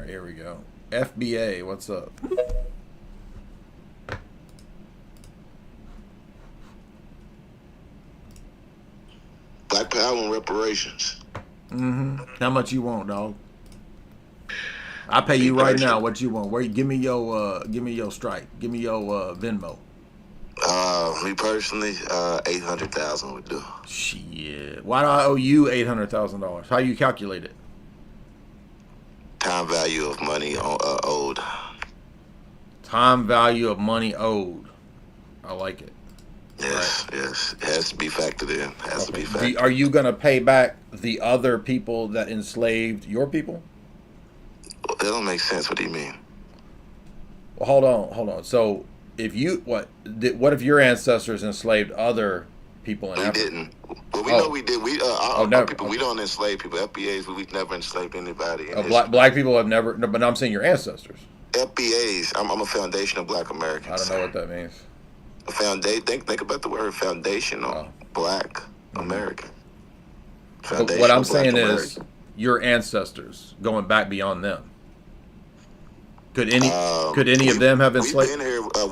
here we go. FBA, what's up? Black Power and reparations. How much you want, dog? I pay you right now. What you want? Where? Give me your strike. Give me your Venmo. Me personally, 800,000 would do. Shit. Why do I owe you $800,000? How you calculate it? Time value of money owed. Time value of money owed. I like it. Yes, right. Yes. It has to be factored in. Has to be factored. Are you going to pay back the other people that enslaved your people? That don't make sense. What do you mean? Well, hold on. So, if you what if your ancestors enslaved other people in Africa? We didn't. Well, we know we did. We our people. Okay. We don't enslave people. FBAs. We've never enslaved anybody. Black people have never. No, but I'm saying your ancestors. FBAs. I'm a foundation of Black Americans. I don't know what that means. A foundation. Think about the word foundational Black American. But what I'm saying is your ancestors going back beyond them. Could any of them have enslaved?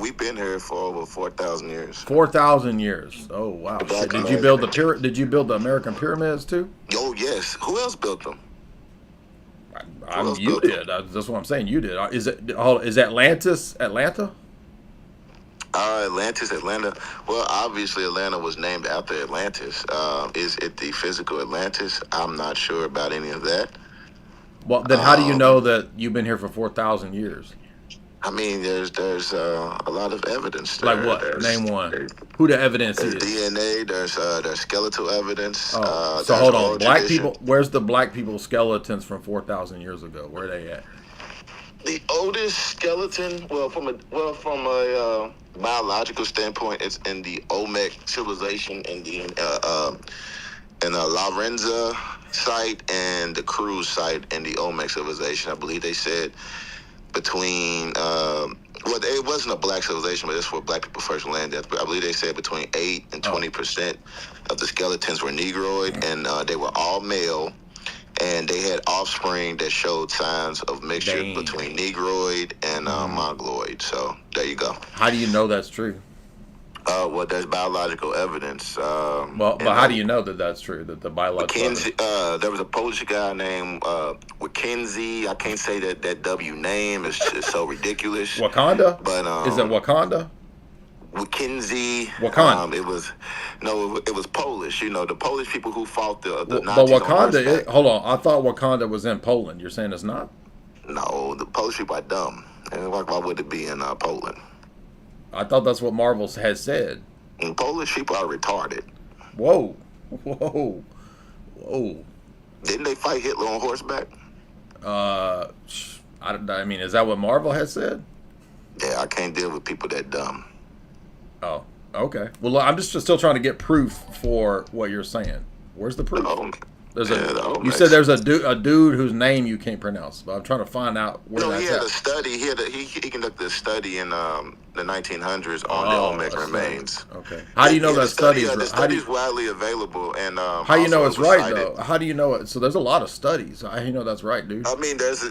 We've been here for over 4,000 years. 4,000 years. Oh wow! Shit. Did you build the American pyramids too? Oh yes. Who else built them? You did. That's what I'm saying. You did. Is Atlantis Atlanta? Atlantis, Atlanta. Well, obviously Atlanta was named after Atlantis. Is it the physical Atlantis? I'm not sure about any of that. Well, then how do you know that you've been here for 4,000 years? I mean, there's a lot of evidence there. Like what? Name one. Who the evidence is? DNA. There's skeletal evidence. Oh. So hold on. Black people. Where's the black people skeletons from 4,000 years ago? Where are they at? The oldest skeleton, from a biological standpoint, it's in the Olmec civilization in the La Renza site and the Cruz site in the Olmec civilization. I believe they said between it wasn't a black civilization, but it's where black people first landed. I believe they said between 8 and 20% of the skeletons were Negroid, and they were all male. And they had offspring that showed signs of mixture between Negroid and Mongoloid. So there you go. How do you know that's true? Well, there's biological evidence. But how do you know that that's true? That the biological evidence? There was a Polish guy named Mackenzie. I can't say that W name. It's so ridiculous. Wakanda? But is it Wakanda? Mackenzie. Wakanda. It was Polish. You know, the Polish people who fought the Nazis. But Wakanda, hold on. I thought Wakanda was in Poland. You're saying it's not? No, the Polish people are dumb. And why would it be in Poland? I thought that's what Marvel has said. And Polish people are retarded. Whoa. Didn't they fight Hitler on horseback? I mean, is that what Marvel has said? Yeah, I can't deal with people that dumb. Oh, okay. Well, I'm just still trying to get proof for what you're saying. Where's the proof? You said there's a dude whose name you can't pronounce, but I'm trying to find out where that's at. He had a study. He conducted a study in the 1900s on the Olmec remains. Okay. How do you know that study is? The study's widely available, and how do you know it's right though? How do you know it? So there's a lot of studies. How do you know that's right, dude? I mean, it's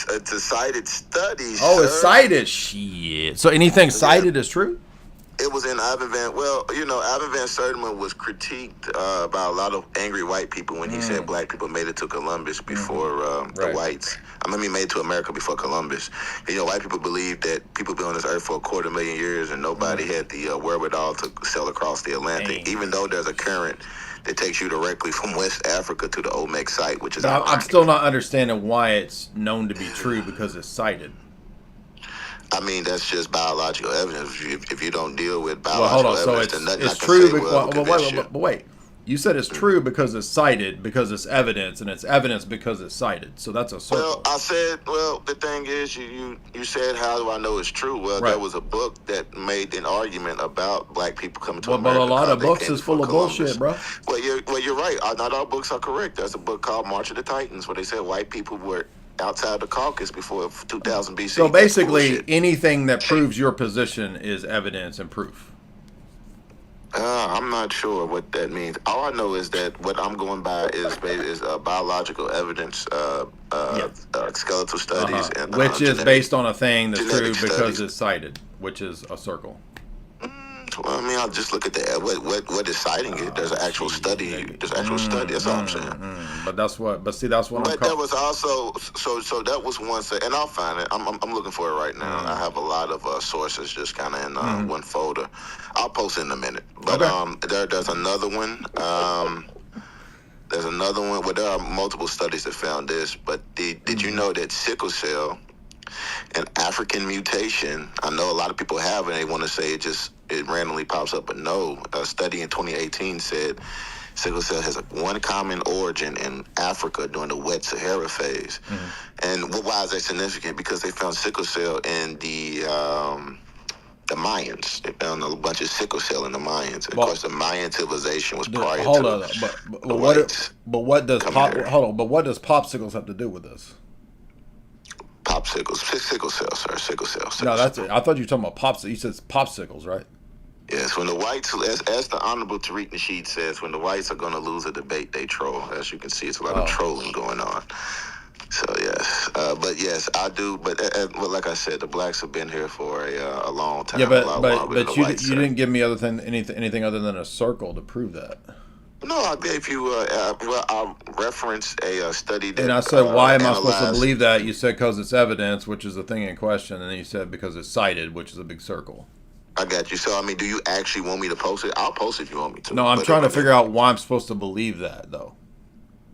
a cited study. Oh, it's cited. Shit. So anything cited is true? It was in Ivan Van. Well, Ivan Van Sertima was critiqued by a lot of angry white people when he said black people made it to Columbus before the whites. Made it to America before Columbus. White people believe that people been on this earth for 250,000 years and nobody had the wherewithal to sail across the Atlantic. Even though there's a current that takes you directly from West Africa to the Olmec site, which is. I'm still not understanding why it's known to be true because it's cited. I mean, that's just biological evidence. If you don't deal with biological evidence, then nothing it's true. But wait. You said it's true because it's cited, because it's evidence, and it's evidence because it's cited. So that's a circle. The thing is, you said, how do I know it's true? Well, there was a book that made an argument about black people coming to America. But a lot of books is full of bullshit, bro. Well, you're right. Not all books are correct. There's a book called March of the Titans where they said white people were outside the Caucasus before 2000 BC. So basically, anything that proves your position is evidence and proof. I'm not sure what that means. All I know is that what I'm going by is biological evidence, skeletal studies, and which is based on a thing that's true because studies. it's cited, which is a circle. Well, I mean, I'll just look at what is citing it. There's an actual study. There's actual study. That's all I'm saying. But that's what. But see, that's what. But there was also so that was one. And I'll find it. I'm looking for it right now. I have a lot of sources just kind of in one folder. I'll post it in a minute. But there's another one. There's another one. Well, there are multiple studies that found this. But did you know that sickle cell, an African mutation? I know a lot of people have, and they want to say it randomly pops up, but no. A study in 2018 said sickle cell has one common origin in Africa during the wet Sahara phase. And why is that significant? Because they found sickle cell in the Mayans. They found a bunch of sickle cell in the Mayans. Of course, the Mayan civilization was prior to but what does popsicles have to do with this? Sickle cell, sir. Sickle cell. No, that's it. I thought you were talking about popsicles. You said popsicles, right? Yes, when the whites, as the Honorable Tariq Nasheed says, when the whites are going to lose a debate, they troll. As you can see, it's a lot of trolling going on. So, yes. But, yes, I do. But, like I said, the blacks have been here for a long time. Yeah, but you didn't give me anything other than a circle to prove that. No, I gave you, I referenced a study that... And I said, why am I supposed to believe that? You said because it's evidence, which is the thing in question. And then you said because it's cited, which is a big circle. I got you. So, I mean, do you actually want me to post it? I'll post it if you want me to. No, I'm trying to figure out why I'm supposed to believe that, though.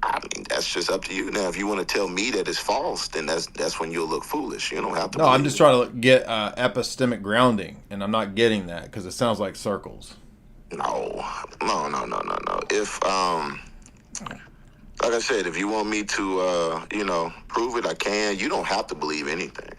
I mean, that's just up to you. Now, if you want to tell me that it's false, then that's when you'll look foolish. You don't have to. No, I'm just trying to get epistemic grounding, and I'm not getting that because it sounds like circles. No. If like I said, if you want me to prove it, I can. You don't have to believe anything.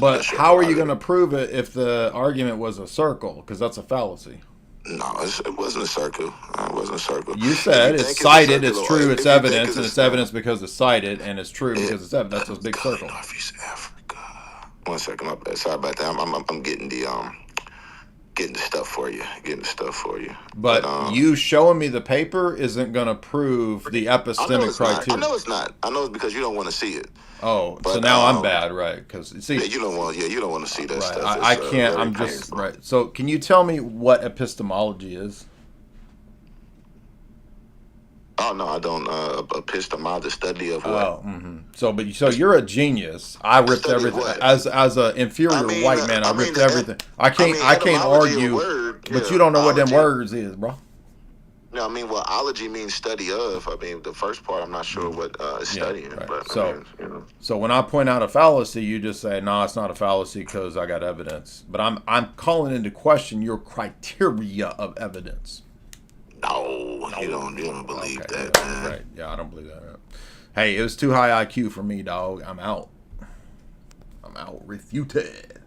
But how are you going to prove it if the argument was a circle? Because that's a fallacy. No, it wasn't a circle. It wasn't a circle. You said it's cited, it's true, it's evidence, and it's evidence because it's cited, and it's true because it's evidence. That's a big circle. Northeast Africa. 1 second, my bad. Sorry about that. I'm getting the stuff for you. But you showing me the paper isn't going to prove the epistemic criteria. I know it's not. I know it's because you don't want to see it. Oh, but, so now I'm bad, right? Because see, you don't want to see that stuff. I can't. I'm just painful. Right. So, can you tell me what epistemology is? Oh no, I don't. Epistemology, the study of what? Oh, So you're a genius. I ripped everything as an inferior white man. I ripped everything. I can't argue, but you don't know what them words is, bro. No, I mean, well, ology means study of. I mean, the first part, I'm not sure what is studying. Right. But so when I point out a fallacy, you just say, "No, it's not a fallacy because I got evidence." But I'm calling into question your criteria of evidence. No, you don't believe that, man. Right? Yeah, I don't believe that. Right. Hey, it was too high IQ for me, dog. I'm out. Refuted.